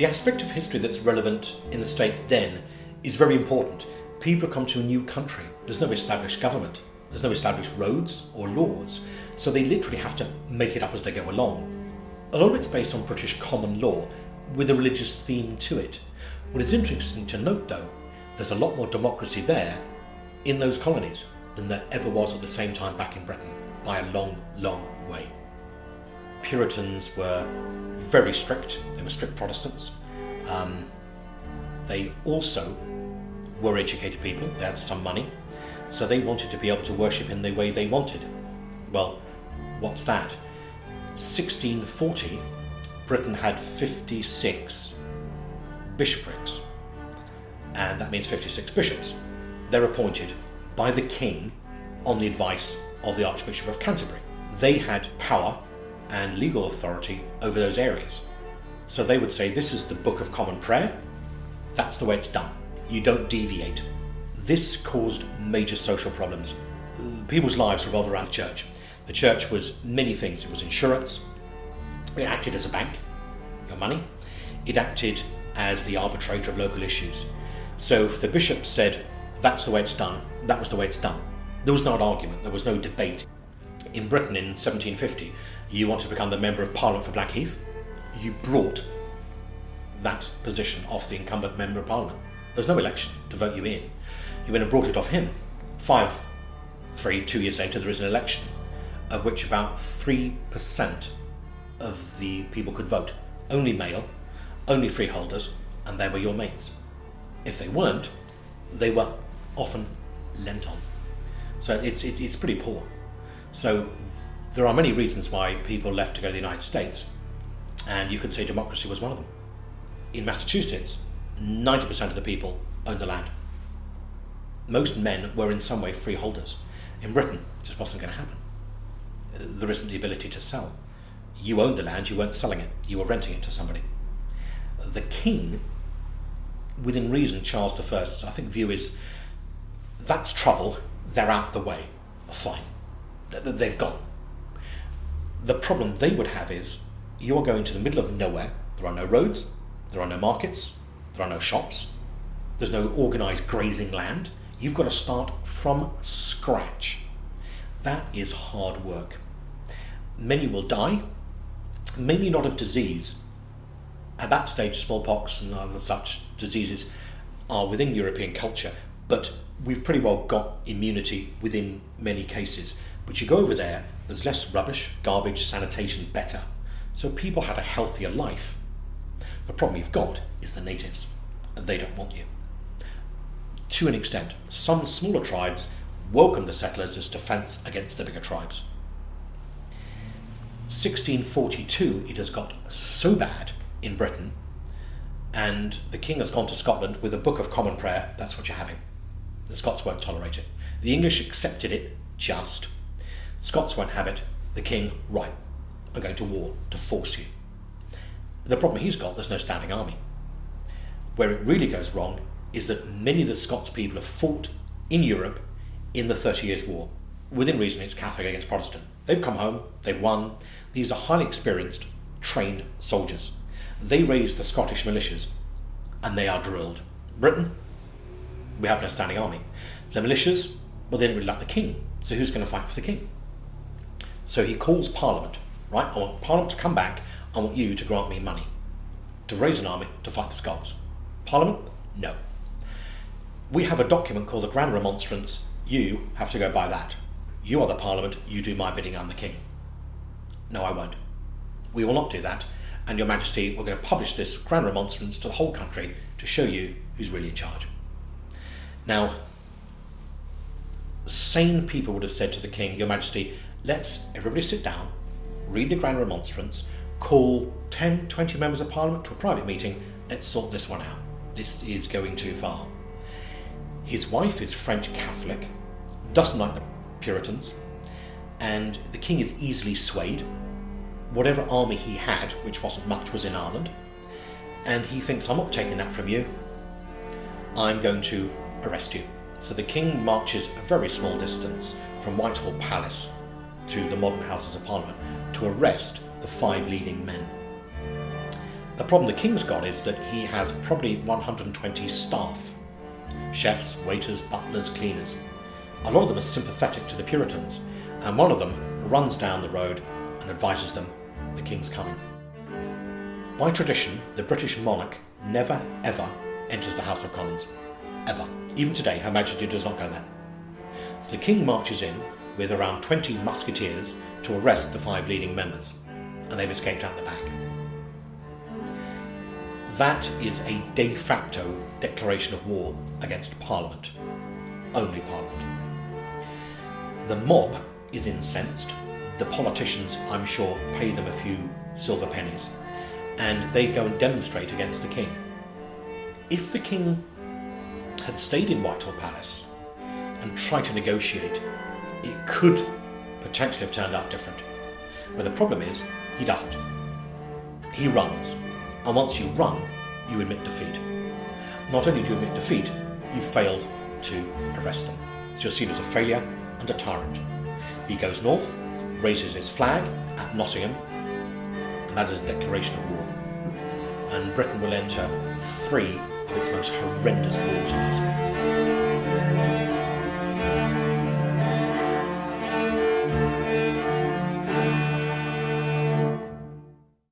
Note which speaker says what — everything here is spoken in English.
Speaker 1: The aspect of history that's relevant in the States then is very important. People come to a new country. There's no established government. There's no established roads or laws. So they literally have to make it up as they go along. A lot of it's based on British common law with a religious theme to it. What is interesting to note, though, there's a lot more democracy there in those colonies than there ever was at the same time back in Britain, by a long, long way. Puritans were very strict. They were strict Protestants. They also were educated people. They had some money. So they wanted to be able to worship in the way they wanted. Well, what's that? 1640, Britain had 56 bishoprics. And that means 56 bishops. They're appointed by the king on the advice of the Archbishop of Canterbury. They had power and legal authority over those areas. So they would say, this is the Book of Common Prayer. That's the way it's done. You don't deviate. This caused major social problems. People's lives revolved around the church. The church was many things. It was insurance. It acted as a bank, your money. It acted as the arbitrator of local issues. So if the bishop said, that's the way it's done, that was the way it's done. There was no argument, there was no debate. In Britain in 1750, you wanted to become the Member of Parliament for Blackheath, you brought that position off the incumbent Member of Parliament. There's no election to vote you in. You went and brought it off him. 2 years later, there is an election, of which about 3% of the people could vote. Only male, only freeholders, and they were your mates. If they weren't, they were often lent on. So it's pretty poor. So there are many reasons why people left to go to the United States, and you could say democracy was one of them. In Massachusetts, 90% of the people owned the land. Most men were in some way freeholders. In Britain, it just wasn't going to happen. There isn't the ability to sell. You owned the land, you weren't selling it, you were renting it to somebody. The king, within reason, Charles I's, I think, view is, that's trouble, they're out the way, fine, they've gone. The problem they would have is, you're going to the middle of nowhere, there are no roads, there are no markets, there are no shops, there's no organised grazing land, you've got to start from scratch. That is hard work. Many will die, maybe not of disease. At that stage, smallpox and other such diseases are within European culture, but we've pretty well got immunity within many cases. But you go over there, there's less rubbish, garbage, sanitation better. So people had a healthier life. The problem you've got is the natives, and they don't want you. To an extent, some smaller tribes welcome the settlers as defence against the bigger tribes. 1642, it has got so bad in Britain, and the king has gone to Scotland with a Book of Common Prayer. That's what you're having. The Scots won't tolerate it. The English accepted it, just. Scots won't have it. The king, right, I'm going to war to force you. The problem he's got, there's no standing army. Where it really goes wrong is that many of the Scots people have fought in Europe in the 30 Years' War. Within reason, it's Catholic against Protestant. They've come home, they've won. These are highly experienced, trained soldiers. They raise the Scottish militias, and they are drilled. Britain, we have no standing army. The militias, well, they didn't really like the king, so who's going to fight for the king? So he calls Parliament, right? I want Parliament to come back, I want you to grant me money, to raise an army to fight the Scots. Parliament? No. We have a document called the Grand Remonstrance, you have to go by that. You are the Parliament, you do my bidding, I'm the king. No, I won't. We will not do that. And Your Majesty, we're going to publish this Grand Remonstrance to the whole country to show you who's really in charge. Now, sane people would have said to the king, Your Majesty, let's everybody sit down, read the Grand Remonstrance, call 10, 20 members of Parliament to a private meeting, let's sort this one out. This is going too far. His wife is French Catholic, doesn't like the Puritans, and the king is easily swayed. Whatever army he had, which wasn't much, was in Ireland, and he thinks, I'm not taking that from you, I'm going to arrest you. So the king marches a very small distance from Whitehall Palace to the modern Houses of Parliament to arrest the 5 leading men. The problem the king's got is that he has probably 120 staff. Chefs, waiters, butlers, cleaners. A lot of them are sympathetic to the Puritans, and one of them runs down the road and advises them the king's coming. By tradition, the British monarch never ever enters the House of Commons. Ever. Even today, Her Majesty does not go there. So the king marches in with around 20 musketeers to arrest the 5 leading members, and they've escaped out the back. That is a de facto declaration of war against Parliament. Only Parliament. The mob is incensed. The politicians, I'm sure, pay them a few silver pennies, and they go and demonstrate against the king. If the king had stayed in Whitehall Palace and tried to negotiate, it could potentially have turned out different. But the problem is, he doesn't. He runs. And once you run, you admit defeat. Not only do you admit defeat, you failed to arrest them. So you're seen as a failure and a tyrant. He goes north, raises his flag at Nottingham, and that is a declaration of war. And Britain will enter 3 of its most horrendous wars in history.